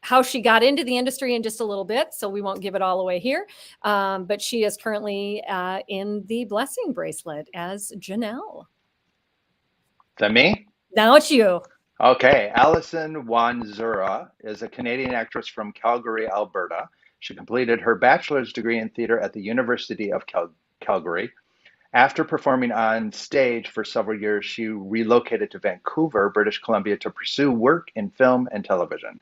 how she got into the industry in just a little bit, so we won't give it all away here. But she is currently in the Blessing Bracelet as Janelle. Is that me? Now it's you. Okay, Alison Wanzura is a Canadian actress from Calgary, Alberta. She completed her bachelor's degree in theater at the University of Calgary. After performing on stage for several years, she relocated to Vancouver, British Columbia, to pursue work in film and television.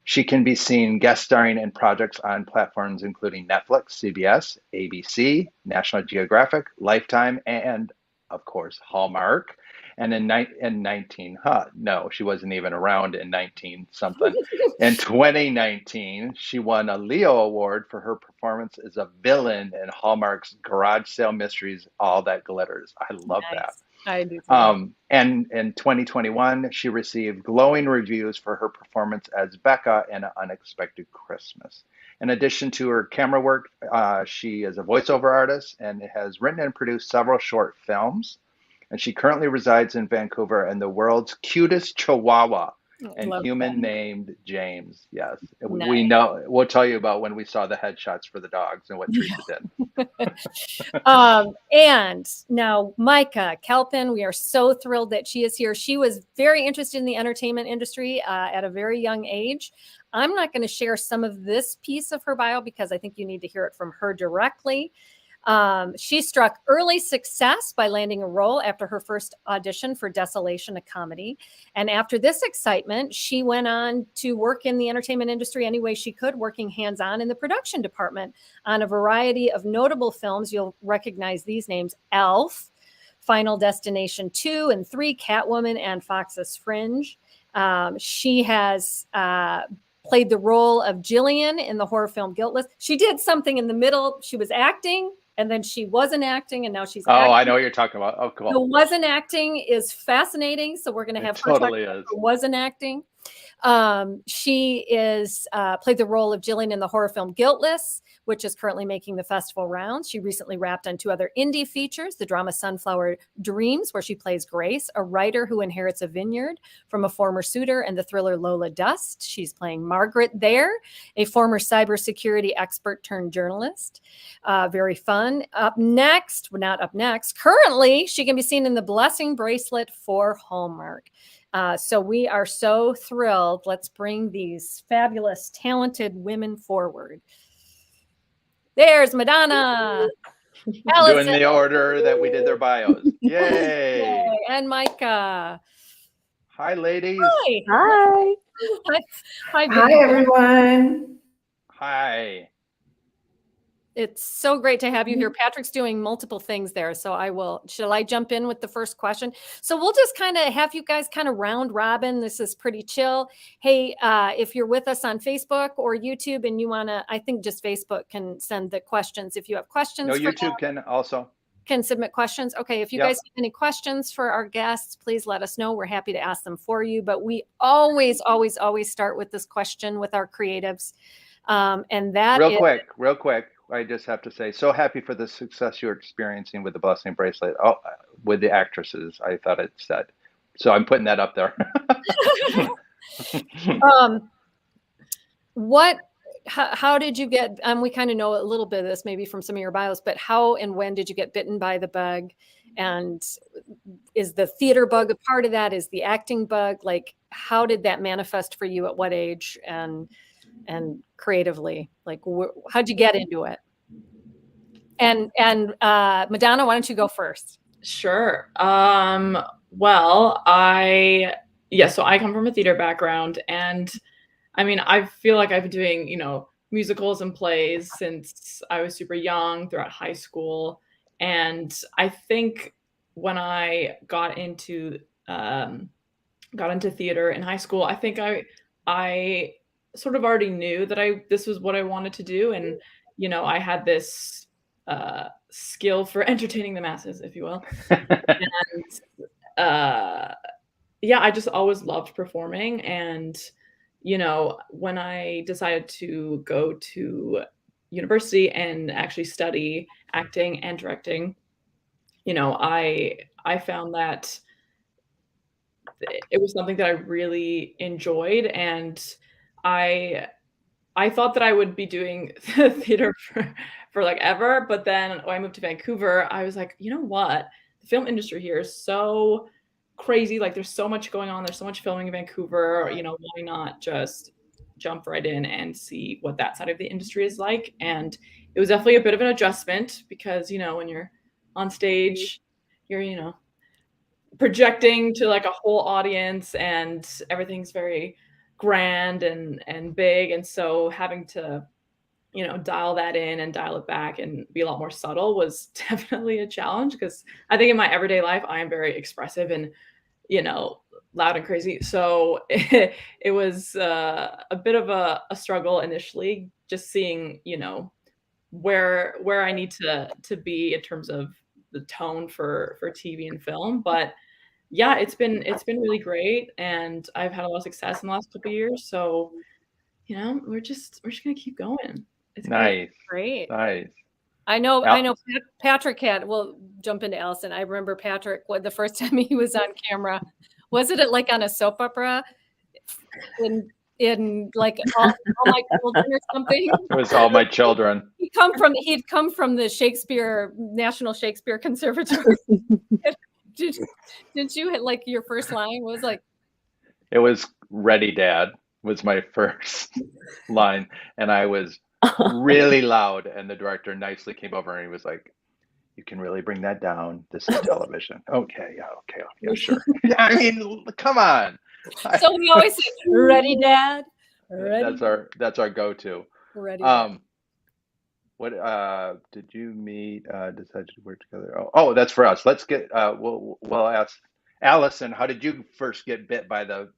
She can be seen guest starring in projects on platforms including Netflix, CBS, ABC, National Geographic, Lifetime, and, of course, Hallmark. And in 19, no, she wasn't even around in 19 something. In 2019, she won a Leo Award for her performance as a villain in Hallmark's Garage Sale Mysteries, All That Glitters. I love that. Nice. I do too. And in 2021, she received glowing reviews for her performance as Becca in An Unexpected Christmas. In addition to her camera work, she is a voiceover artist and has written and produced several short films. And she currently resides in Vancouver and the world's cutest Chihuahua and Love human that. named James. Yes, Nice. we know. We'll tell you about when we saw the headshots for the dogs and what Teresa did. And now Micah Kelpin, we are so thrilled that she is here. She was very interested in the entertainment industry at a very young age. I'm not going to share some of this piece of her bio because I think you need to hear it from her directly. She struck early success by landing a role after her first audition for Desolation, a comedy. And after this excitement, she went on to work in the entertainment industry any way she could, working hands-on in the production department on a variety of notable films. You'll recognize these names: Elf, Final Destination 2 and 3, Catwoman, and Fox's Fringe. She has played the role of Jillian in the horror film Guiltless. She did something in the middle. She was acting, and then she wasn't acting, and now she's acting. I know what you're talking about. Oh, cool. The wasn't acting is fascinating, so we're going to have her totally talk is. about wasn't acting. She is played the role of Jillian in the horror film Guiltless, which is currently making the festival rounds. She recently wrapped on 2 other indie features, the drama Sunflower Dreams, where she plays Grace, a writer who inherits a vineyard from a former suitor, and the thriller Lola Dust. She's playing Margaret there, a former cybersecurity expert turned journalist. Very fun. Currently, she can be seen in the Blessing Bracelet for Hallmark. So we are so thrilled. Let's bring these fabulous, talented women forward. There's Madonna. Doing the order that we did their bios. Yay. And Micah. Hi, ladies. Hi. Hi, everyone. Hi. It's so great to have you here. Patrick's doing multiple things there. So shall I jump in with the first question? So we'll just kind of have you guys kind of round robin. This is pretty chill. Hey, if you're with us on Facebook or YouTube and you want to, I think just Facebook can send the questions. If you have questions. No, YouTube can also. Can submit questions. Okay. If you guys have any questions for our guests, please let us know. We're happy to ask them for you. But we always start with this question with our creatives. And that real quick. I just have to say, so happy for the success you're experiencing with the Blessing Bracelet. Oh, with the actresses, I thought it said. So I'm putting that up there. How did you get, we kind of know a little bit of this maybe from some of your bios, but how and when did you get bitten by the bug? And is the theater bug a part of that? Is the acting bug? Like, how did that manifest for you at what age and creatively? Like, how'd you get into it? And Madonna, why don't you go first? Sure. Well, so I come from a theater background, and I mean, I feel like I've been doing, musicals and plays since I was super young, throughout high school. And I think when I got into theater in high school, I think I sort of already knew that this was what I wanted to do. And, I had this skill for entertaining the masses, if you will. And I just always loved performing. And, when I decided to go to university and actually study acting and directing, I found that it was something that I really enjoyed. And I thought that I would be doing theater for like ever, but then when I moved to Vancouver, I was like, you know what? The film industry here is so crazy. Like there's so much going on. There's so much filming in Vancouver. You know, why not just jump right in and see what that side of the industry is like? And it was definitely a bit of an adjustment because, you know, when you're on stage, you're, you know, projecting to like a whole audience and everything's very grand and big, and so having to, you know, dial that in and dial it back and be a lot more subtle was definitely a challenge, because I think in my everyday life I am very expressive and, you know, loud and crazy. So it was a bit of a struggle initially, just seeing, you know, where I need to be in terms of the tone for TV and film. But yeah, it's been really great, and I've had a lot of success in the last couple of years. So, you know, we're just gonna keep going. It's great. Nice. Great. Nice. I know Patrick had, we'll jump into Allison. I remember Patrick, the first time he was on camera, wasn't it like on a soap opera in like all my children or something? It was All My Children. He'd come from the National Shakespeare Conservatory. Did you hit like your first line was like? It was Ready Dad was my first line, and I was really loud, and the director nicely came over and he was like, "You can really bring that down. This is television." Okay, yeah, sure. Yeah, I mean, come on. So we always say, "Ready, Dad." Ready. That's our go-to. Ready. Dad. What did you meet? Decide to work together? Oh, that's for us. Let's get. We'll ask Allison. How did you first get bit by the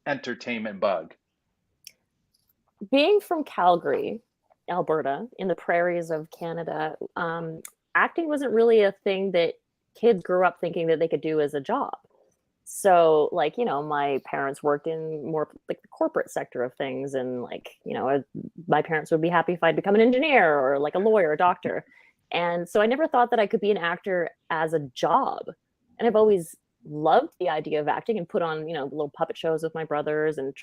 entertainment bug? Being from Calgary, Alberta, in the prairies of Canada, acting wasn't really a thing that kids grew up thinking that they could do as a job. So, like, you know, my parents worked in more like the corporate sector of things, and like, you know, my parents would be happy if I'd become an engineer or like a lawyer or a doctor. And so I never thought that I could be an actor as a job. And I've always loved the idea of acting and put on, you know, little puppet shows with my brothers and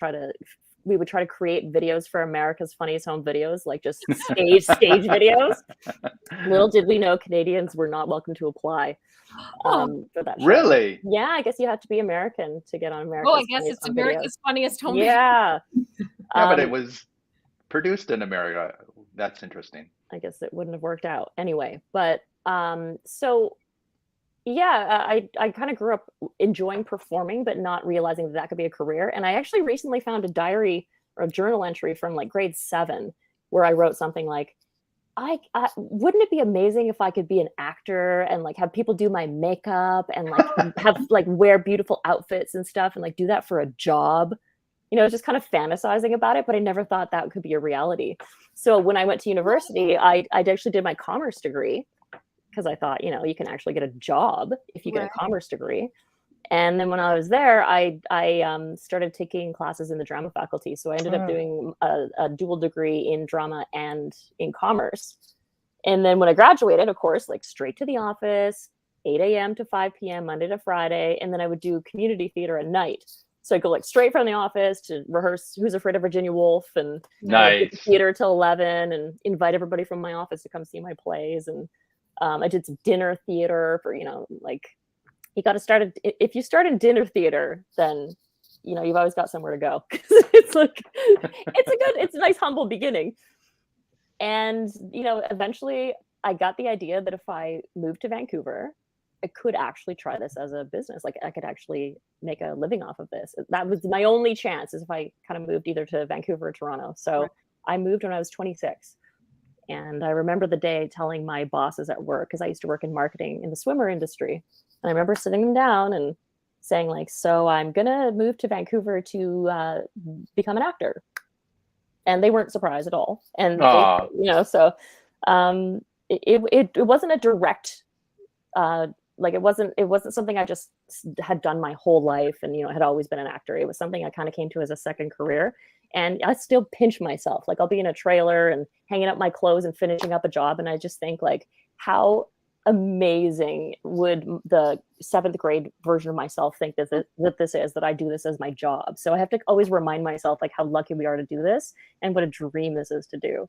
we would try to create videos for America's Funniest Home Videos, like just stage videos. Little did we know Canadians were not welcome to apply for that show. Really? Yeah, I guess you have to be American to get on America's I guess it's America's Funniest Home Videos. Yeah. Yeah, but it was produced in America. That's interesting. I guess it wouldn't have worked out anyway. But so yeah, I kind of grew up enjoying performing, but not realizing that could be a career. And I actually recently found a diary or a journal entry from like grade 7 where I wrote something like, I wouldn't it be amazing if I could be an actor and like have people do my makeup and like have like wear beautiful outfits and stuff and like do that for a job? You know, just kind of fantasizing about it, but I never thought that could be a reality. So when I went to university, I actually did my commerce degree because I thought, you know, you can actually get a job if you get a commerce degree. And then when I was there, I started taking classes in the drama faculty. So I ended up doing a dual degree in drama and in commerce. And then when I graduated, of course, like straight to the office, 8 a.m. to 5 p.m., Monday to Friday. And then I would do community theater at night. So I'd go like straight from the office to rehearse Who's Afraid of Virginia Woolf and Nice. theater till 11 and invite everybody from my office to come see my plays. And I did some dinner theater for, you know, like, you got to start if you start in dinner theater, then, you know, you've always got somewhere to go. It's like, it's a nice humble beginning. And, you know, eventually I got the idea that if I moved to Vancouver, I could actually try this as a business. Like I could actually make a living off of this. That was my only chance, is if I kind of moved either to Vancouver or Toronto. So I moved when I was 26. And I remember the day telling my bosses at work, because I used to work in marketing in the swimmer industry. And I remember sitting them down and saying like, so I'm going to move to Vancouver to become an actor. And they weren't surprised at all. And, they, you know, so it wasn't a direct, like it wasn't something I just had done my whole life and, you know, had always been an actor. It was something I kind of came to as a second career. And I still pinch myself. Like I'll be in a trailer and hanging up my clothes and finishing up a job. And I just think like, how amazing would the 7th grade version of myself think that I do this as my job. So I have to always remind myself like how lucky we are to do this and what a dream this is to do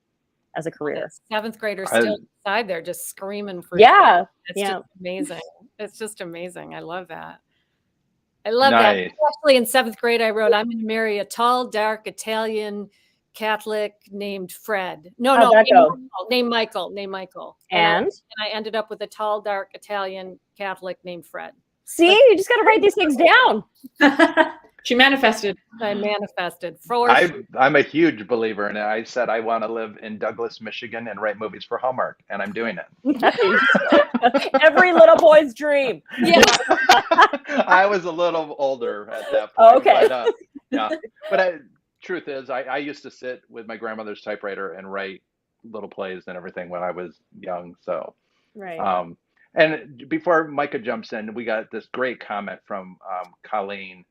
as a career. 7th graders still inside there just screaming for yeah It's just amazing. It's just amazing. I love that. Nice. Actually, in 7th grade, I wrote, "I'm going to marry a tall, dark Italian Catholic named Fred." How'd that go? Named Michael. And I ended up with a tall, dark Italian Catholic named Fred. See, you just got to write these things down. She manifested. I manifested. I'm a huge believer in it. I said I want to live in Douglas, Michigan, and write movies for Hallmark, and I'm doing it. Every little boy's dream. Yeah. I was a little older at that point. Oh, okay. But, yeah. But truth is, I used to sit with my grandmother's typewriter and write little plays and everything when I was young. So, right. And before Micah jumps in, we got this great comment from Colleen.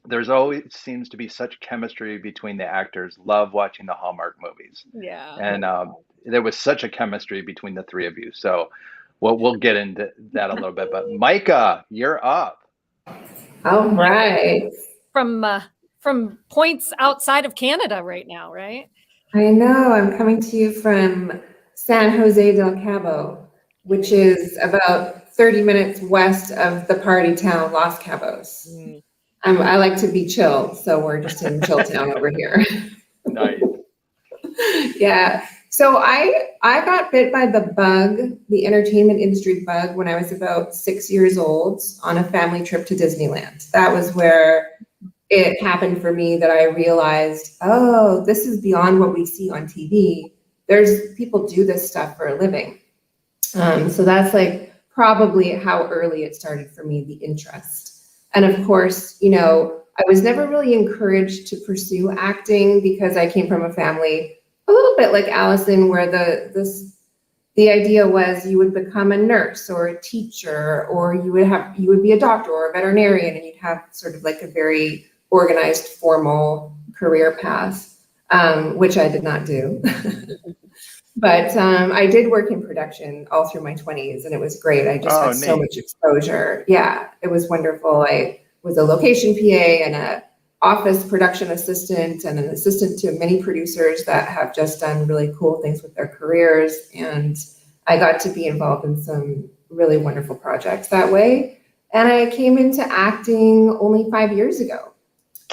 There's always seems to be such chemistry between the actors. Love watching the Hallmark movies. Yeah. And there was such a chemistry between the three of you. So we'll get into that a little bit. But Micah, you're up. All right. From points outside of Canada right now, right? I know. I'm coming to you from San Jose del Cabo, which is about 30 minutes west of the party town Los Cabos. I like to be chill, so we're just in chill town over here. Nice. Yeah. So I got bit by the bug, the entertainment industry bug, when I was about 6 years old on a family trip to Disneyland. That was where it happened for me, that I realized, oh, this is beyond what we see on TV. There's people do this stuff for a living. So that's like probably how early it started for me, the interest. And of course, you know, I was never really encouraged to pursue acting because I came from a family a little bit like Allison, where the idea was you would become a nurse or a teacher, or you would be a doctor or a veterinarian, and you'd have sort of like a very organized, formal career path, which I did not do. But I did work in production all through my 20s, and it was great. I just had so much exposure. Yeah, it was wonderful. I was a location PA and a office production assistant and an assistant to many producers that have just done really cool things with their careers. And I got to be involved in some really wonderful projects that way. And I came into acting only 5 years ago.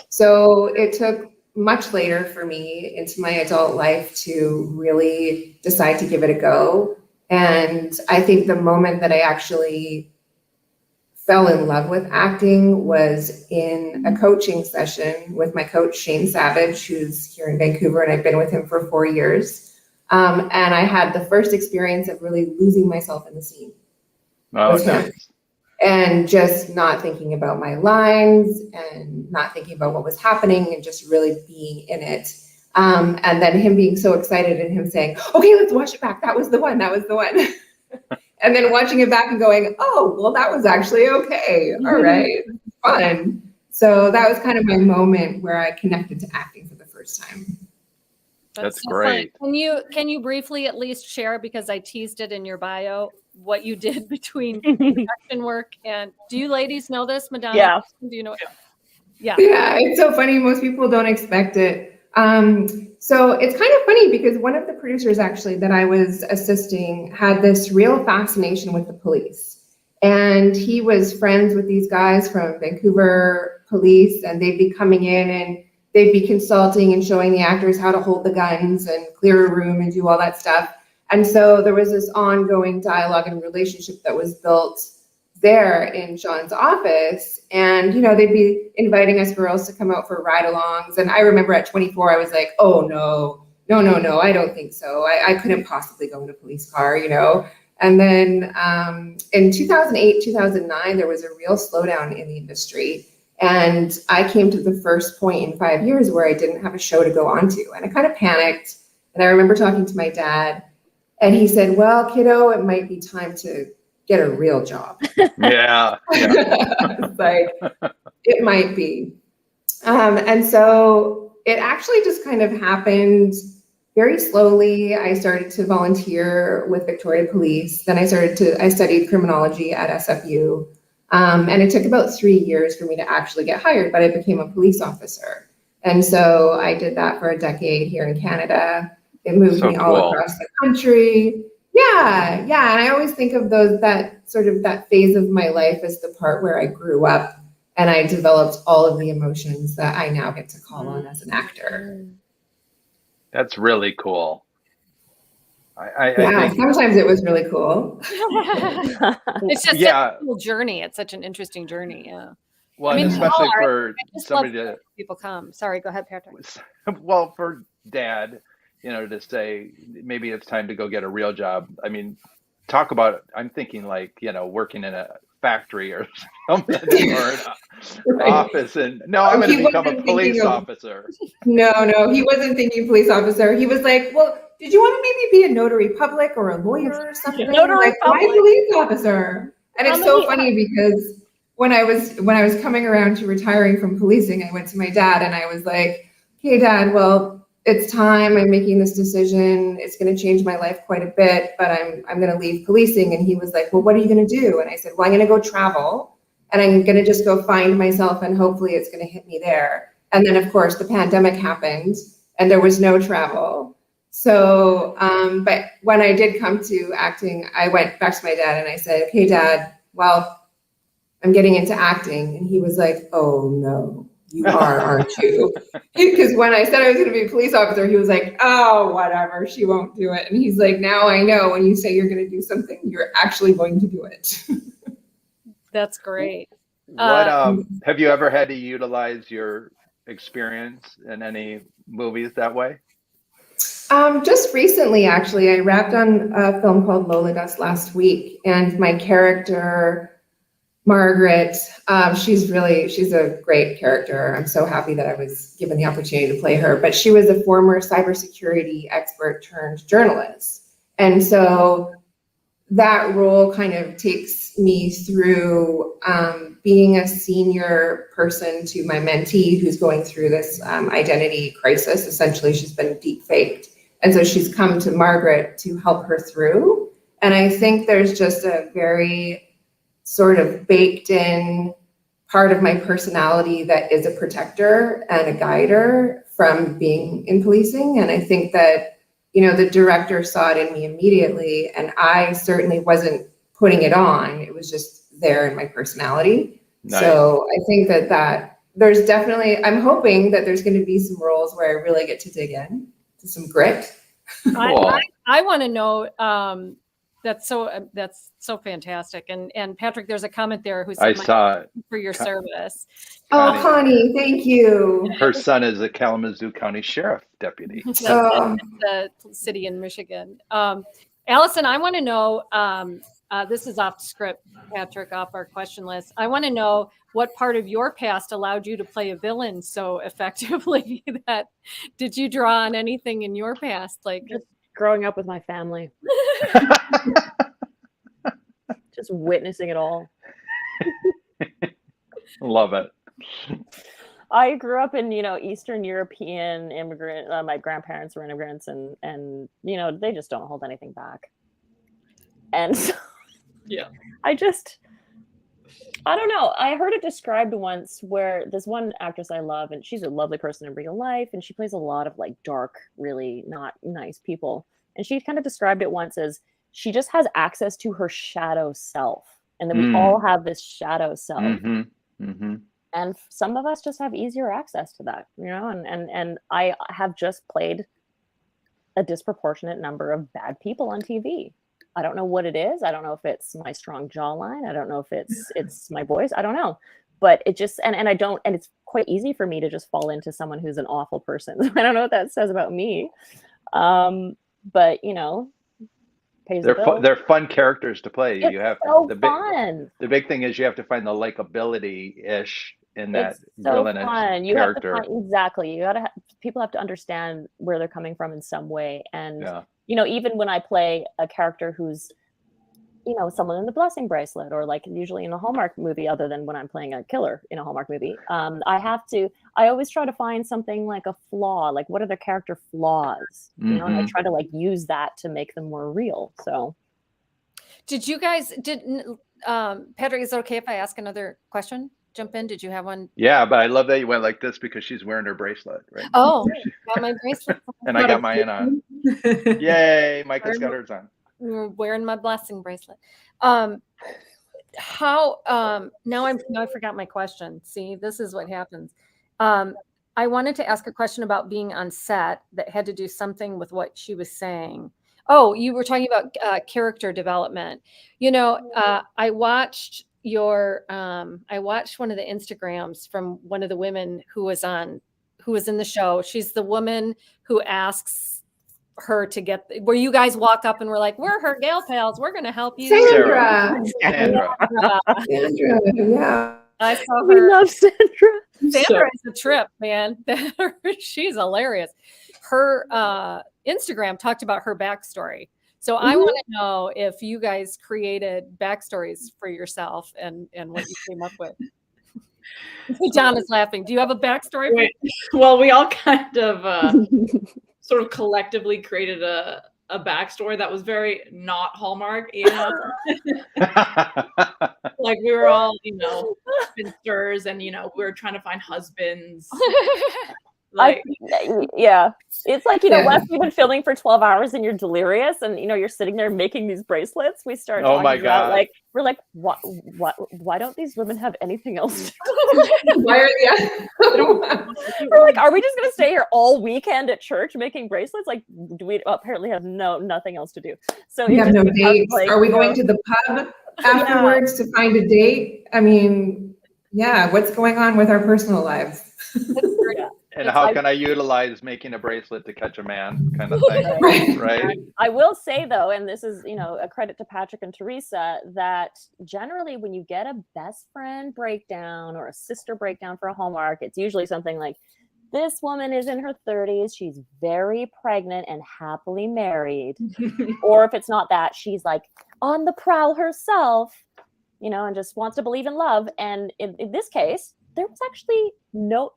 So it took much later for me into my adult life to really decide to give it a go. And I think the moment that I actually fell in love with acting was in a coaching session with my coach, Shane Savage, who's here in Vancouver, and I've been with him for 4 years. And I had the first experience of really losing myself in the scene with him. And just not thinking about my lines and not thinking about what was happening and just really being in it. And then him being so excited and him saying, okay, let's watch it back. That was the one. And then watching it back and going, oh, well, that was actually okay. All right, fun. So that was kind of my moment where I connected to acting for the first time. That's great. Can you briefly at least share, because I teased it in your bio, what you did between production work and, do you ladies know this, Madonna? Yeah. Do you know? Yeah, it's so funny. Most people don't expect it. So it's kind of funny because one of the producers actually that I was assisting had this real fascination with the police. And he was friends with these guys from Vancouver police, and they'd be coming in and they'd be consulting and showing the actors how to hold the guns and clear a room and do all that stuff. And so there was this ongoing dialogue and relationship that was built there in Sean's office. And, you know, they'd be inviting us girls to come out for ride-alongs. And I remember at 24, I was like, oh, no, I don't think so. I couldn't possibly go in a police car, you know. And then in 2008, 2009, there was a real slowdown in the industry. And I came to the first point in 5 years where I didn't have a show to go on to. And I kind of panicked. And I remember talking to my dad, and he said, well, kiddo, it might be time to get a real job. Yeah. Like, it might be. And so it actually just kind of happened very slowly, I started to volunteer with Victoria Police. Then I studied criminology at SFU. And it took about 3 years for me to actually get hired, but I became a police officer. And so I did that for a decade here in Canada. It moved me all across the country. Yeah, yeah. And I always think of that phase of my life as the part where I grew up and I developed all of the emotions that I now get to call on as an actor. That's really cool. I think sometimes it was really cool. It's just such a cool journey. It's such an interesting journey. Yeah. Well, especially for somebody to people come. Sorry, go ahead, Patrick. Well, for Dad, to say maybe it's time to go get a real job. I mean, talk about. I'm thinking like working in a factory or something or an office, and I'm going to become a police officer. No, he wasn't thinking police officer. He was like, well, did you want to maybe be a notary public or a lawyer or something? Notary why police officer? And it's so funny because when I was coming around to retiring from policing, I went to my dad and I was like, hey, Dad, well, it's time. I'm making this decision. It's going to change my life quite a bit, but I'm going to leave policing. And he was like, well, what are you going to do? And I said, well, I'm going to go travel and I'm going to just go find myself and hopefully it's going to hit me there. And then of course the pandemic happened and there was no travel. So, but when I did come to acting, I went back to my dad and I said, okay, Dad, well, I'm getting into acting. And he was like, oh no. You aren't you? Because when I said I was going to be a police officer, he was like, oh, whatever, she won't do it. And he's like, now I know when you say you're going to do something, you're actually going to do it. That's great. What have you ever had to utilize your experience in any movies that way? Just recently, actually, I wrapped on a film called Lola Dust last week, and my character, Margaret, she's a great character. I'm so happy that I was given the opportunity to play her, but she was a former cybersecurity expert turned journalist. And so that role kind of takes me through being a senior person to my mentee who's going through this identity crisis. Essentially, she's been deep faked. And so she's come to Margaret to help her through. And I think there's just a very sort of baked in part of my personality that is a protector and a guider from being in policing. And I think that, the director saw it in me immediately, and I certainly wasn't putting it on. It was just there in my personality. Nice. So I think that there's definitely, I'm hoping that there's going to be some roles where I really get to dig in to some grit. Cool. I want to know, that's so fantastic. And Patrick, there's a comment there who said, I saw it for your service. Connie, thank you. Her son is a Kalamazoo County Sheriff Deputy. The city in Michigan. Allison, I want to know, this is off script, Patrick, off our question list. I want to know what part of your past allowed you to play a villain so effectively that did you draw on anything in your past? Like just growing up with my family. Just witnessing it all. Love it. I grew up in, Eastern European immigrant. My grandparents were immigrants, and they just don't hold anything back. And so, yeah, I don't know. I heard it described once where this one actress I love, and she's a lovely person in real life, and she plays a lot of like dark, really not nice people. And she kind of described it once as she just has access to her shadow self, and that we all have this shadow self. Mm-hmm. Mm-hmm. And some of us just have easier access to that, and I have just played a disproportionate number of bad people on TV. I don't know what it is. I don't know if it's my strong jawline. I don't know if it's my voice. I don't know. But it just, and it's quite easy for me to just fall into someone who's an awful person. I don't know what that says about me. But pays the bill. They're fun characters to play. It's you have fun. The big thing is you have to find the likability-ish in that villainous fun. You character. Have to find, exactly. People have to understand where they're coming from in some way. And even when I play a character who's you know, someone in the Blessing Bracelet, or like usually in a Hallmark movie, other than when I'm playing a killer in a Hallmark movie. I always try to find something like a flaw, like what are their character flaws, you know, and I try to like use that to make them more real. So Patrick, is it okay if I ask another question? Jump in. Did you have one? Yeah, but I love that you went like this because she's wearing her bracelet, right? Oh, got my bracelet. And I got mine on. Yay, Micah's got hers on. We're wearing my blessing bracelet. Now I forgot my question. See, this is what happens. I wanted to ask a question about being on set that had to do something with what she was saying. Oh, you were talking about character development. You know, I watched one of the Instagrams from one of the women who was in the show. She's the woman who asks her to get where you guys walk up and we're like, we're her gal pals, we're gonna help you. Sandra. Sandra. Yeah. I saw we her. love Sandra. Sandra is a trip, man. She's hilarious. Her Instagram talked about her backstory. So I want to know if you guys created backstories for yourself and what you came up with. John is laughing. Do you have a backstory? Well, we all kind of sort of collectively created a backstory that was very not Hallmark, you know. Like we were all, you know, spinsters, and you know, we were trying to find husbands. Like, yeah, it's like, you know, once you've been filming for 12 hours and you're delirious, and you know you're sitting there making these bracelets. We start talking about like why don't these women have anything else? We're like, are we just gonna stay here all weekend at church making bracelets? Like, do we apparently have nothing else to do? So we have no dates. Like, are we going to the pub afterwards to find a date? I mean, yeah, what's going on with our personal lives? And how can I utilize making a bracelet to catch a man, kind of thing, right? I will say though, and this is, you know, a credit to Patrick and Teresa, that generally when you get a best friend breakdown or a sister breakdown for a Hallmark, it's usually something like, this woman is in her 30s, she's very pregnant and happily married. Or if it's not that, she's like on the prowl herself, you know, and just wants to believe in love. And in this case, there was actually no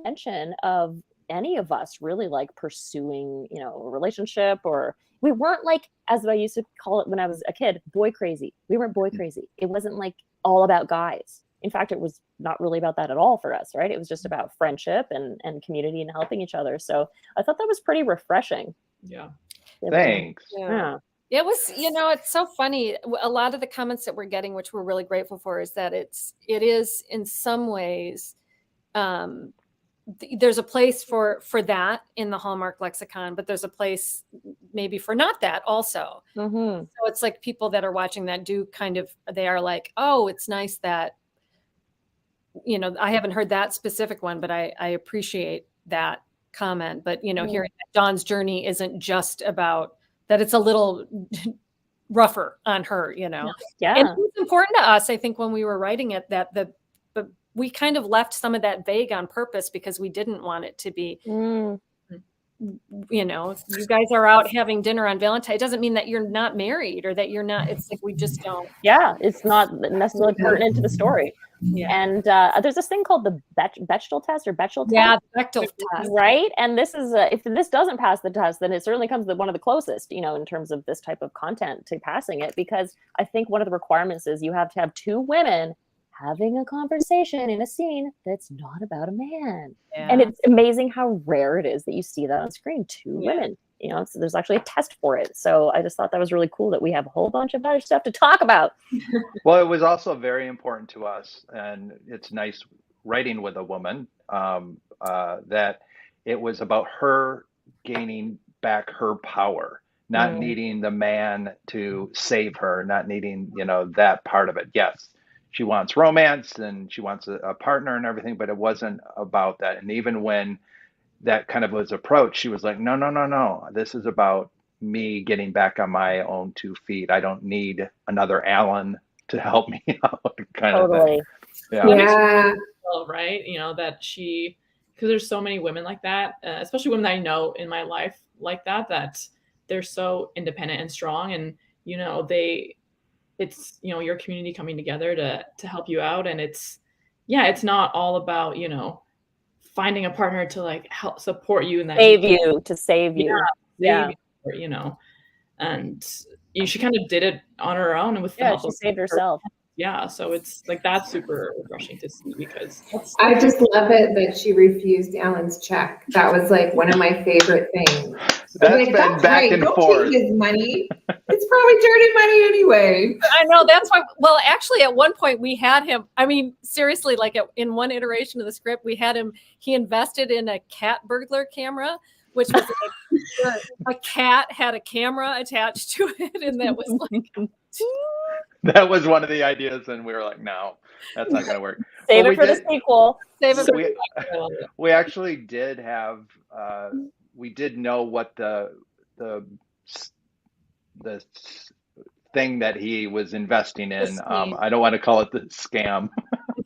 mention of any of us really like pursuing, you know, a relationship, or we weren't like, as I used to call it when I was a kid, boy crazy. We weren't boy crazy. It wasn't like all about guys. In fact, it was not really about that at all for us, right? It was just about friendship and community and helping each other. So I thought that was pretty refreshing. Yeah. Thanks. Yeah. It was, you know, it's so funny. A lot of the comments that we're getting, which we're really grateful for, is that it is in some ways, there's a place for that in the Hallmark lexicon, but there's a place maybe for not that also. So it's like people that are watching that do kind of, they are like, oh, it's nice that, you know, I haven't heard that specific one, but I appreciate that comment. But, you know, hearing that Dawn's journey isn't just about that, it's a little rougher on her, you know. Yeah. And it was important to us, I think, when we were writing it, that but we kind of left some of that vague on purpose because we didn't want it to be, you know, you guys are out having dinner on Valentine's. It doesn't mean that you're not married or that you're not, it's like, we just don't. Yeah, it's not necessarily pertinent to the story. Yeah. And there's this thing called the Bechdel test or Bechdel test. Yeah, Bechdel test. Right. And this is, if this doesn't pass the test, then it certainly comes to one of the closest, you know, in terms of this type of content to passing it, because I think one of the requirements is you have to have two women having a conversation in a scene that's not about a man. Yeah. And it's amazing how rare it is that you see that on screen, two women. You know, so there's actually a test for it. So I just thought that was really cool that we have a whole bunch of other stuff to talk about. Well, it was also very important to us, and it's nice writing with a woman, that it was about her gaining back her power, not needing the man to save her, not needing, you know, that part of it. Yes, she wants romance and she wants a partner and everything, but it wasn't about that. And even when that kind of was approached, she was like, no. This is about me getting back on my own 2 feet. I don't need another Alan to help me out, kind of thing. Yeah. Right. You know, that she, because there's so many women like that, especially women that I know in my life like that, that they're so independent and strong. And, you know, they it's, you know, your community coming together to help you out. And it's not all about, you know, finding a partner to like help support you in that save you. Yeah. You know, and she kind of did it on her own and with the help she of saved her. herself. Yeah, so it's like that's super refreshing to see because I just love it that she refused Alan's check. That was like one of my favorite things. That's like, been that's back right. and Don't forth. take his money. It's probably dirty money anyway. I know, that's why. Well, actually, at one point we had him. I mean, seriously, like in one iteration of the script, we had him. He invested in a cat burglar camera, which was like a cat had a camera attached to it, and that was like. That was one of the ideas, and we were like, no, that's not going to work. Save Well, it for the sequel. Save it for we actually did have we did know what the thing that he was investing in. I don't want to call it the scam,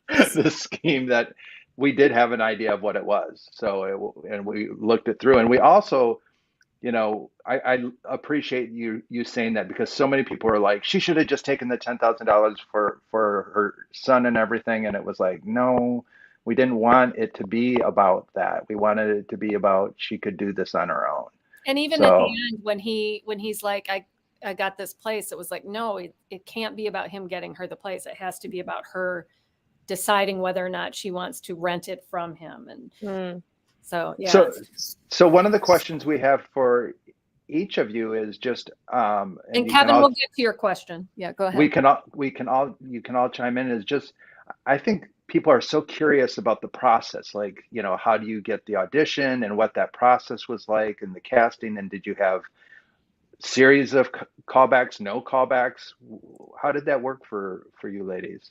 the scheme that we did have an idea of what it was. So and we looked it through, and we also, you know, I appreciate you saying that, because so many people are like, she should have just taken the $10,000 for her son and everything, and it was like, no, we didn't want it to be about that. We wanted it to be about she could do this on her own. And even at the end, when he's like, I got this place, it was like, no, it can't be about him getting her the place. It has to be about her deciding whether or not she wants to rent it from him. And so, yeah. So one of the questions we have for each of you is just, and Kevin, we'll get to your question. Yeah, go ahead. You can all chime in. Is just, I think people are so curious about the process. Like, you know, how do you get the audition and what that process was like, and the casting, and did you have series of callbacks, no callbacks? How did that work for you ladies?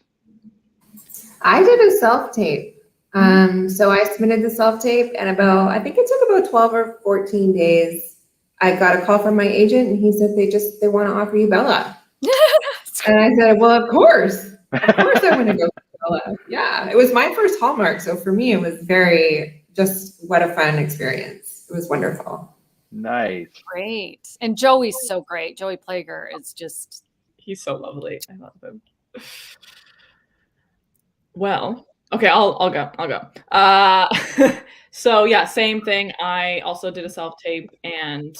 I did a self-tape. So I submitted the self-tape, and I think it took about 12 or 14 days. I got a call from my agent, and he said, they want to offer you Bella. And I said, well, of course I want to go for Bella. Yeah, it was my first Hallmark. So for me, it was what a fun experience. It was wonderful. Nice. Great. And Joey's so great. Joey Plager is just. He's so lovely. I love him. Well, okay, I'll go. So yeah, same thing. I also did a self-tape, and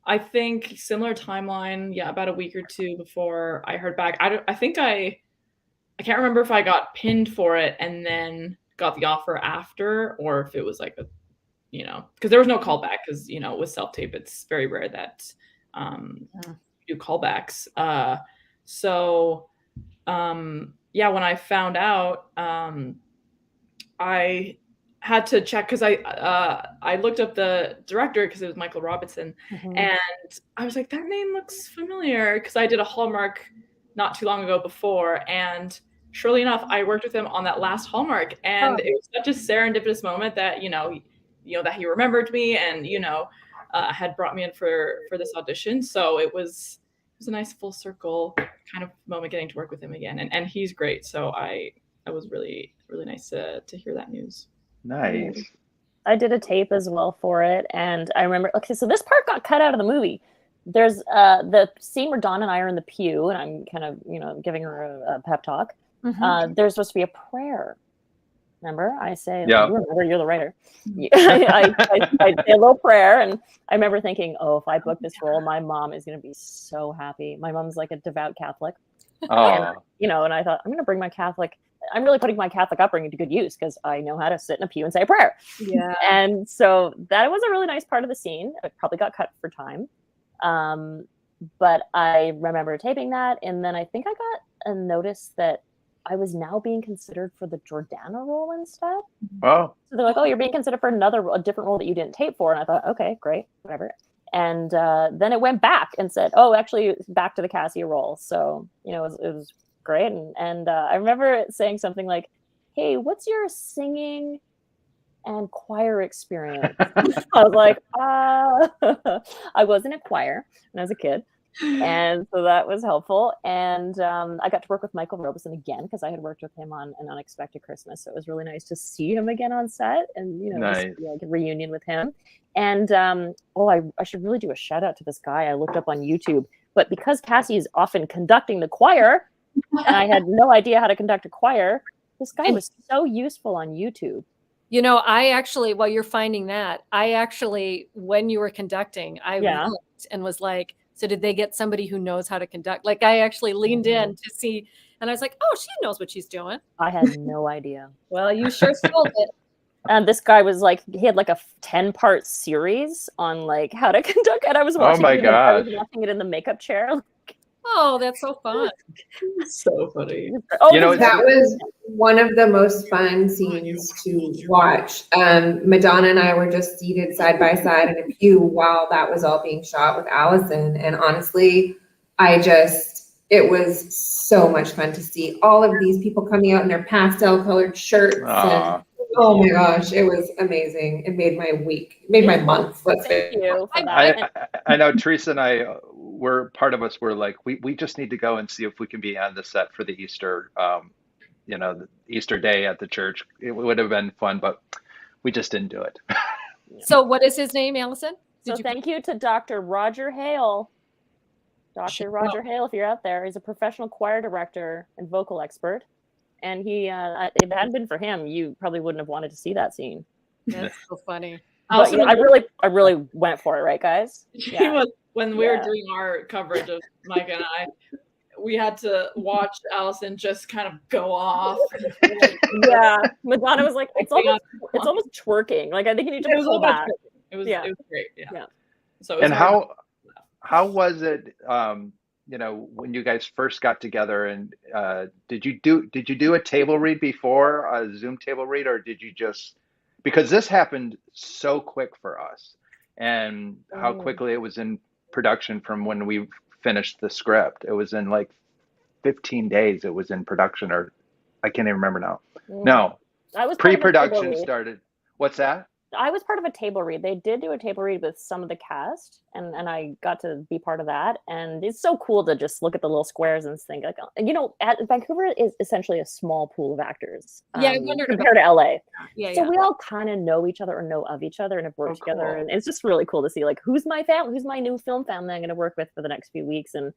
I think similar timeline. Yeah, about a week or two before I heard back. I can't remember if I got pinned for it and then got the offer after, or if it was like you know, because there was no callback, because, you know, with self-tape, it's very rare that you do callbacks. Yeah, when I found out, I had to check, because I looked up the director, because it was Michael Robinson, and I was like, that name looks familiar, because I did a Hallmark not too long ago before, and surely enough, I worked with him on that last Hallmark, and it was such a serendipitous moment that, you know, that he remembered me, and, you know, had brought me in for this audition. So it was a nice full circle kind of moment getting to work with him again, and he's great. So I was really, really nice to hear that news. Nice. I did a tape as well for it, and I remember. Okay, so this part got cut out of the movie. There's the scene where Dawn and I are in the pew, and I'm kind of, you know, giving her a pep talk. There's supposed to be a prayer. Remember, I say, yeah. You remember, you're the writer. I say a little prayer, and I remember thinking, oh, if I book this role, my mom is going to be so happy. My mom's like a devout Catholic. And, you know, and I thought, I'm really putting my Catholic upbringing to good use, because I know how to sit in a pew and say a prayer. Yeah. And so that was a really nice part of the scene. It probably got cut for time. But I remember taping that, and then I think I got a notice that I was now being considered for the Jordana role instead. Oh. So they're like, oh, you're being considered for a different role that you didn't tape for. And I thought, okay, great, whatever. And then it went back and said, oh, actually, back to the Cassia role. So, you know, it was great. And I remember it saying something like, hey, what's your singing and choir experience? I was like, I was in a choir when I was a kid. And so that was helpful. And I got to work with Michael Robeson again, because I had worked with him on An Unexpected Christmas. So it was really nice to see him again on set, and, you know, nice. just, like, a reunion with him. And I should really do a shout out to this guy I looked up on YouTube. But because Cassie is often conducting the choir, and I had no idea how to conduct a choir, this guy was so useful on YouTube. You know, I actually, while you're finding that, I actually, when you were conducting, I looked and was like, so did they get somebody who knows how to conduct? Like, I actually leaned in to see, and I was like, oh, she knows what she's doing. I had no idea. Well, you sure sold it. And this guy was like, he had like a 10-part series on like how to conduct, and I was watching my it, I was gosh. watching it in the makeup chair. Oh, that's so fun. So funny. Oh, You know, that was one of the most fun scenes to watch. Madonna and I were just seated side by side in a pew while that was all being shot with Allison. And honestly, it was so much fun to see all of these people coming out in their pastel colored shirts. And, oh my gosh, it was amazing. It made my week, it made my month. Thank you for that. I know Teresa and I part of us were like, we just need to go and see if we can be on the set for the Easter, the Easter day at the church. It would have been fun, but we just didn't do it. So what is his name, Allison? Thank you to Dr. Roger Hale. Dr. Roger Hale, if you're out there, he's a professional choir director and vocal expert. And he, if it hadn't been for him, you probably wouldn't have wanted to see that scene. That's so funny. But I really went for it, right, guys? Yeah. When we were doing our coverage of Mike and I, we had to watch Allison just kind of go off. Yeah, Madonna was like, it's almost twerking. Like, I think you need to pull back. It was great. Yeah. So and how was it? When you guys first got together, and did you do a table read before, a Zoom table read, or did you just, because this happened so quick for us, and how quickly it was in production from when we finished the script. It was in like 15 days it was in production, or I can't even remember now. No, I was pre-production started. What's that? I was part of a table read. They did do a table read with some of the cast, and I got to be part of that. And it's so cool to just look at the little squares and think, like, Vancouver is essentially a small pool of actors. Yeah, I wondered compared to LA. Yeah, so we all kind of know each other or know of each other and have worked together. And it's just really cool to see, like, who's my new film family I'm going to work with for the next few weeks. And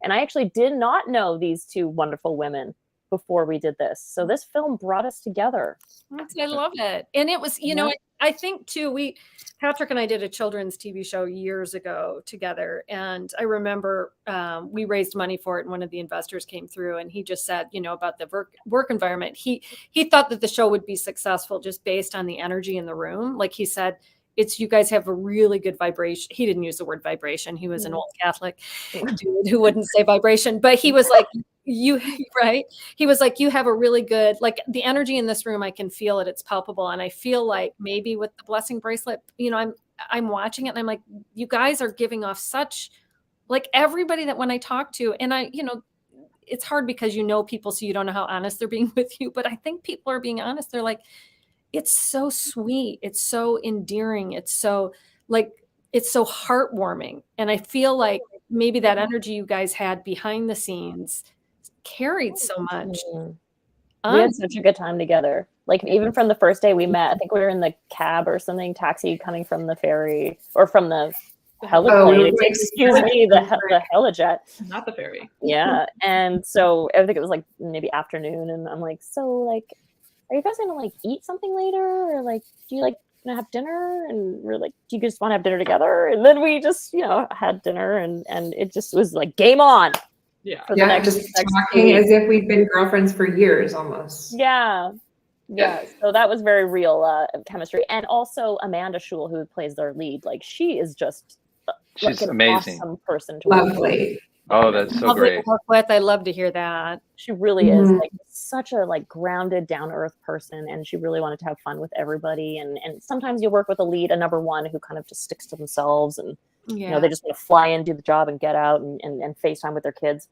I actually did not know these two wonderful women before we did this. So this film brought us together. I love it. And it was, I think too, Patrick and I did a children's TV show years ago together. And I remember we raised money for it, and one of the investors came through, and he just said, about the work environment. He thought that the show would be successful just based on the energy in the room. Like he said, you guys have a really good vibration. He didn't use the word vibration. He was an old Catholic dude who wouldn't say vibration, but he was like, right? He was like, you have a really good, like, the energy in this room, I can feel it. It's palpable. And I feel like maybe with the Blessing Bracelet, I'm watching it and I'm like, you guys are giving off such, like, everybody that when I talk to, and it's hard because people, so you don't know how honest they're being with you, but I think people are being honest. They're like, it's so sweet. It's so endearing. It's so heartwarming. And I feel like maybe that energy you guys had behind the scenes carried so much. We had such a good time together. Like, even from the first day we met, I think we were in the cab or something, taxi coming from the ferry or from the heliplane. The helijet. Not the ferry. Yeah. And so I think it was like maybe afternoon, and I'm like, so, like, are you guys gonna like eat something later, or like, do you like gonna have dinner? And we're like, do you just want to have dinner together? And then we just had dinner, and it just was like game on. Yeah. Just talking as if we've been girlfriends for years almost. Yeah. So that was very real chemistry. And also Amanda Schul, who plays their lead, like, she is just she's an amazing. awesome person to work with. Lovely. Oh, that's so great. I love to hear that. She really is like such a grounded, down to earth person, and she really wanted to have fun with everybody. And sometimes you work with a lead, a number one, who kind of just sticks to themselves, and they just want to fly in, do the job, and get out and FaceTime with their kids.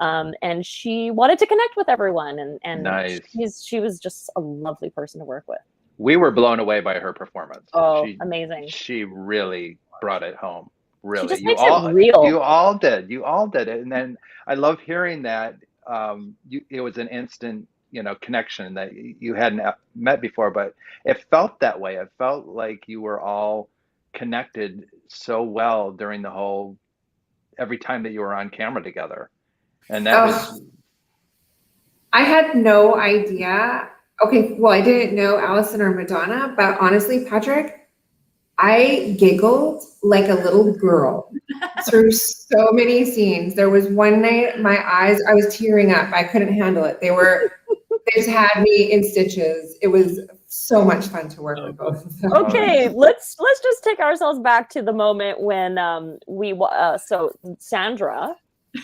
And she wanted to connect with everyone, and nice. She was just a lovely person to work with. We were blown away by her performance. Oh, amazing! She really brought it home. Really, she just makes it real. You all did it, and then I love hearing that. It was an instant, connection that you hadn't met before, but it felt that way. It felt like you were all connected so well during the whole every time that you were on camera together. And that was, I had no idea. Okay, well, I didn't know Allison or Madonna, but honestly, Patrick, I giggled like a little girl through so many scenes. There was one night I was tearing up. I couldn't handle it. They just had me in stitches. It was so much fun to work with both of them. Okay, let's just take ourselves back to the moment when so Sandra,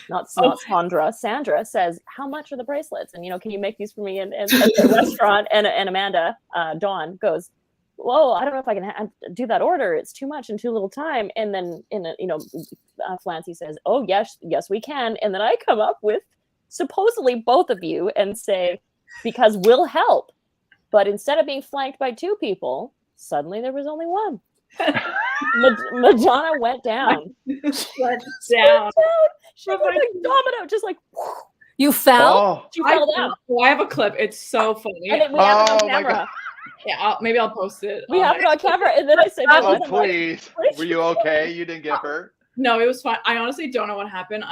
not Sandra, Sandra says, "How much are the bracelets? And can you make these for me?" And at the restaurant, and Amanda, Dawn goes, "Whoa, I don't know if I can do that order. It's too much in too little time." And then Flancy says, "Oh yes, we can." And then I come up with supposedly both of you and say, "Because we'll help." But instead of being flanked by 2 people, suddenly there was only 1. Madonna went down. Went down. She went like domino, just like You fell? oh, she fell down. I have a clip. It's so funny. And then we have it on Oh, my camera. God. Yeah, maybe I'll post it. We have it on camera, and then I say, oh, please. Were you okay? You didn't get hurt? No, it was fine. I honestly don't know what happened.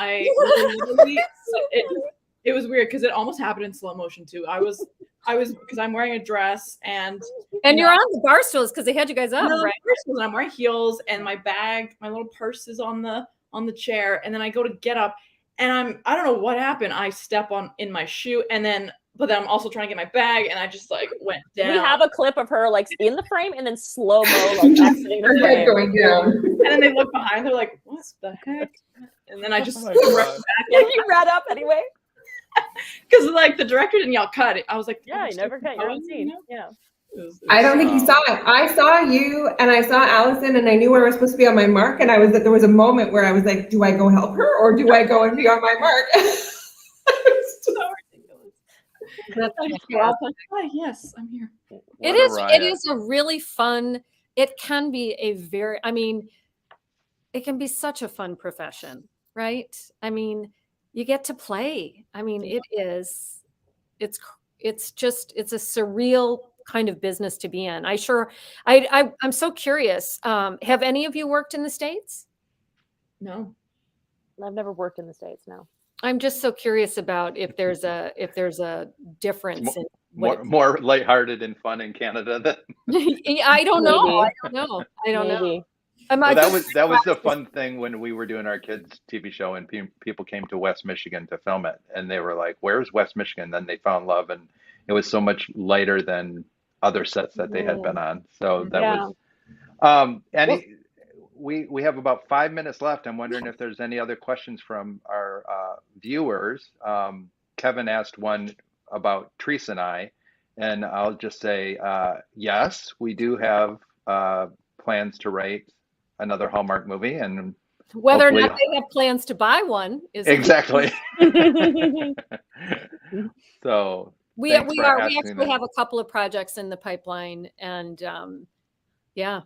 It was weird because it almost happened in slow motion too. I was because I'm wearing a dress and you're on the bar stools because they had you guys up, right? And I'm wearing heels and my bag, my little purse is on the chair, and then I go to get up and I don't know what happened. I step in my shoe but then I'm also trying to get my bag and I just like went down. We have a clip of her like in the frame and then slow mo like exiting the frame. Going down. And then they look behind, they're like, "What the heck?" And then I just Oh my ran God. back. And you ran up anyway. Because like the director didn't yell cut. I was like, Yeah, you never cut your own scene. Yeah. I don't think he saw it. I saw you and I saw Allison and I knew where I was supposed to be on my mark, and there was a moment where I was like, do I go help her or do I go and be on my mark? So ridiculous. Hi, yes, I'm here. It is a really fun, it can be it can be such a fun profession, right? I mean, you get to play. I mean, it's a surreal kind of business to be in. I'm so curious. Have any of you worked in the States? No. I've never worked in the States, no. I'm just so curious about if there's a difference in more lighthearted and fun in Canada than I don't know. Maybe. I don't know. Maybe. well, that was the fun thing when we were doing our kids TV show and people came to West Michigan to film it, and they were like, "Where's West Michigan?" Then they found love, and it was so much lighter than other sets that they had been on. So that was we have about 5 minutes left. I'm wondering if there's any other questions from our viewers. Kevin asked one about Teresa and I'll just say yes, we do have plans to write another Hallmark movie, and whether or not they have plans to buy one is exactly. So we actually have a couple of projects in the pipeline, and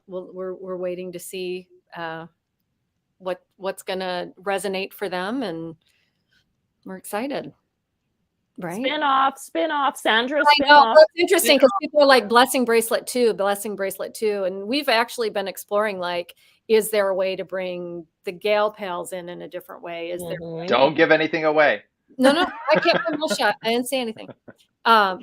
we're waiting to see what's going to resonate for them, and we're excited. Right? Spin-off, Sandra I spin-off. know. Well, it's interesting because people are like Blessing Bracelet 2, and we've actually been exploring, like, is there a way to bring the gal pals in a different way? Is there? Don't give anything away. No, I can't put my shot. I didn't say anything.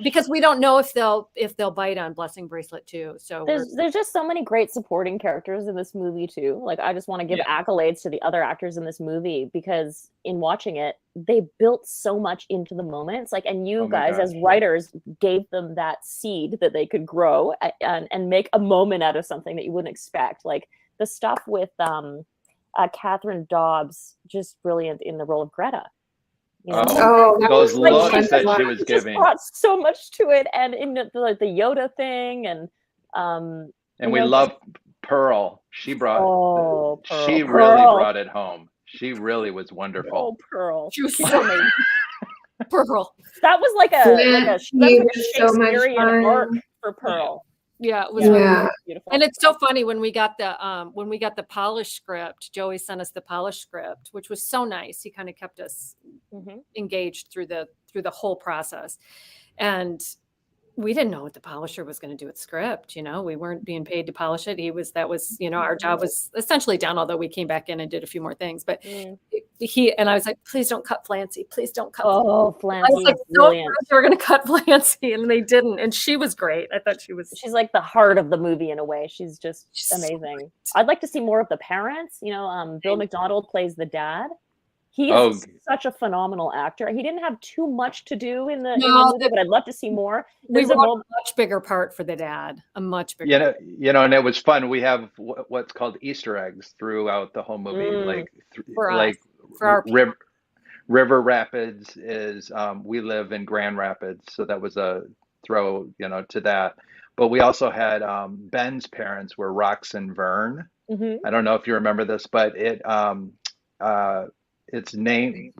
Because we don't know if they'll bite on Blessing Bracelet 2. So there's just so many great supporting characters in this movie too. Like, I just want to give accolades to the other actors in this movie, because in watching it, they built so much into the moments. Like, and you guys as writers gave them that seed that they could grow and make a moment out of something that you wouldn't expect. Like the stuff with Catherine Dobbs, just brilliant in the role of Greta. You know? Those looks that she was giving brought so much to it, and in the Yoda thing, and we love Pearl. She brought really brought it home. She really was wonderful. Oh, Pearl. She was so amazing. Pearl. That was like a Shakespearean arc for Pearl. Yeah, it was beautiful. And it's so funny when we got the polished script. Joey sent us the polished script, which was so nice. He kind of kept us engaged through the whole process. And we didn't know what the publisher was going to do with script. We weren't being paid to polish it. That was, our job was essentially done, although we came back in and did a few more things. But I was like, please don't cut Flancy. Please don't cut. Oh, I was Flancy like, is so brilliant. they were going to cut Flancy, and they didn't. And she was great. I thought She's like the heart of the movie in a way. She's just She's so amazing. I'd like to see more of the parents. Bill McDonald plays the dad. He Oh. is such a phenomenal actor. He didn't have too much to do in the No, movie, but I'd love to see more. we There's a wrote moment. a much bigger part for the dad, a much bigger. And it was fun. We have what's called Easter eggs throughout the whole movie, like For us, like for our River Rapids is we live in Grand Rapids, so that was a throw, to that. But we also had Ben's parents were Rox and Vern. I don't know if you remember this, but its name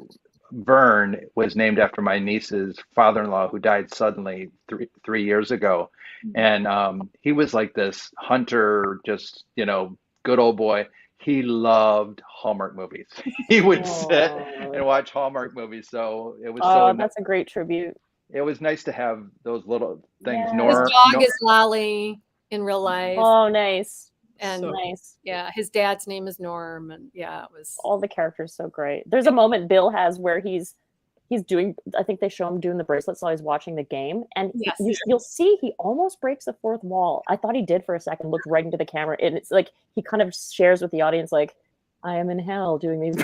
Vern was named after my niece's father-in-law who died suddenly 3 years ago, and he was like this hunter, just good old boy. He loved Hallmark movies. He would sit and watch Hallmark movies. So it was That's a great tribute. It was nice to have those little things. Yeah. His dog is Lolly in real life. Oh, nice. And nice. Yeah, his dad's name is Norm, and it was all the characters so great. There's a moment Bill has where he's doing, I think they show him doing the bracelets while he's watching the game, and you'll see he almost breaks the fourth wall. I thought he did for a second, looked right into the camera, and it's like he kind of shares with the audience like, I am in hell doing these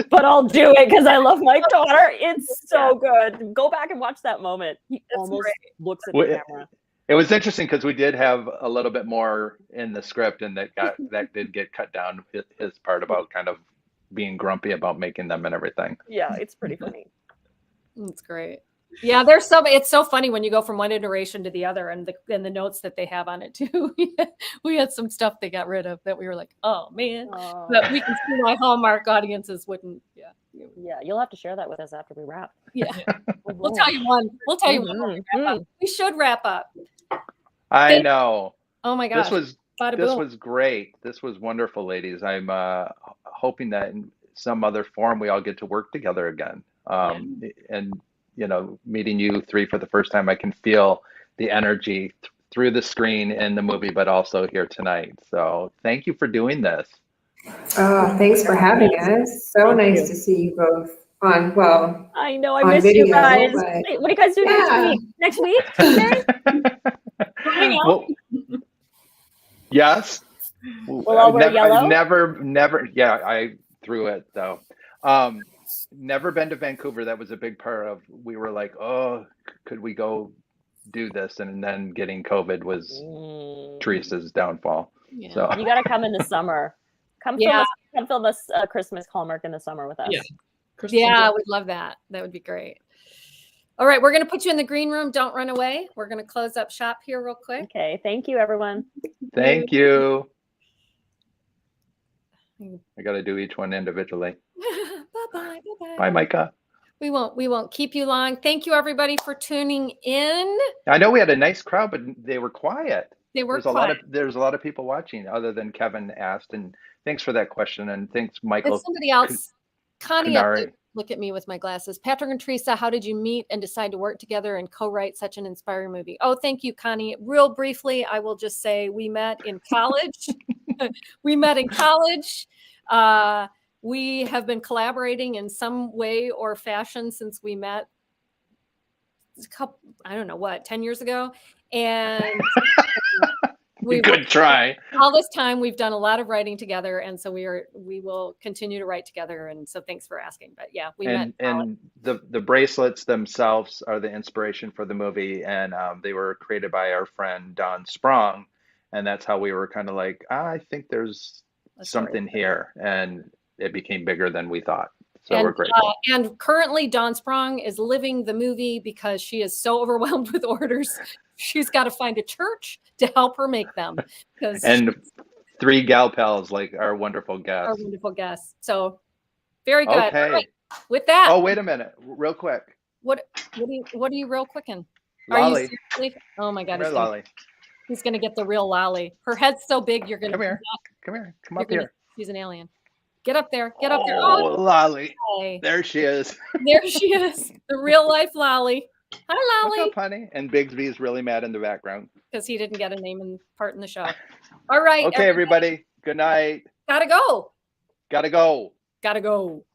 but I'll do it because I love my daughter. It's so good. Go back and watch that moment. He almost looks at the camera. It was interesting because we did have a little bit more in the script, and that did get cut down. His part about kind of being grumpy about making them and everything. Yeah, it's pretty funny. It's great. Yeah, it's so funny when you go from one iteration to the other, and the notes that they have on it too. We had some stuff they got rid of that we were like, oh man, but we can see why Hallmark audiences wouldn't. Yeah, you'll have to share that with us after we wrap. Yeah, we'll tell you one. We'll tell you one. When we wrap up. We should wrap up. I know. Oh my gosh. This was great. This was wonderful, ladies. I'm hoping that in some other form we all get to work together again. And meeting you three for the first time, I can feel the energy through the screen in the movie, but also here tonight. So thank you for doing this. Oh, thanks for having us. So nice to see you both on, I know, I miss you guys. But... What do you guys do next week? Next week? Well, yes. We'll all wear yellow? Never. Yeah, I threw it though. Never been to Vancouver. That was a big part of. We were like, oh, could we go do this? And then getting COVID was Teresa's downfall. Yeah. So you got to come in the summer. Come film us Christmas Hallmark in the summer with us. Yeah, we'd love that. That would be great. All right, we're going to put you in the green room. Don't run away. We're going to close up shop here real quick. Okay, thank you, everyone. Thank you. I got to do each one individually. Bye-bye. Bye-bye. Bye, Micah. We won't keep you long. Thank you, everybody, for tuning in. I know we had a nice crowd, but they were quiet. There's a lot of people watching, other than Kevin asked. And thanks for that question. And thanks, Michael. And somebody else, Connie, look at me with my glasses. Patrick and Teresa, how did you meet and decide to work together and co-write such an inspiring movie? Oh, thank you, Connie. Real briefly, I will just say we met in college. We have been collaborating in some way or fashion since we met 10 years ago. And good try. All this time we've done a lot of writing together, and so we will continue to write together. And so thanks for asking. But yeah, we met. And the bracelets themselves are the inspiration for the movie, and they were created by our friend Don Sprong, and that's how we were kind of like, I think there's something here, and it became bigger than we thought. So we're grateful. And currently, Dawn Sprong is living the movie because she is so overwhelmed with orders. She's got to find a church to help her make them. And 3 gal pals like our wonderful guests. So very good. Okay. All right. With that. Oh, wait a minute. Real quick. What are you real quicking? Lolly. Are you seriously? Oh my God. Lolly. He's going to get the real Lolly. Her head's so big, you're going to come here. Come up here. She's an alien. Get up there. Oh, Lolly. Hey. There she is. There she is. The real life Lolly. Hi, What's Lolly. up, honey? And Bigsby is really mad in the background. Because he didn't get a name and part in the show. All right. Okay, everybody. Good night. Gotta go. Gotta go. Gotta go.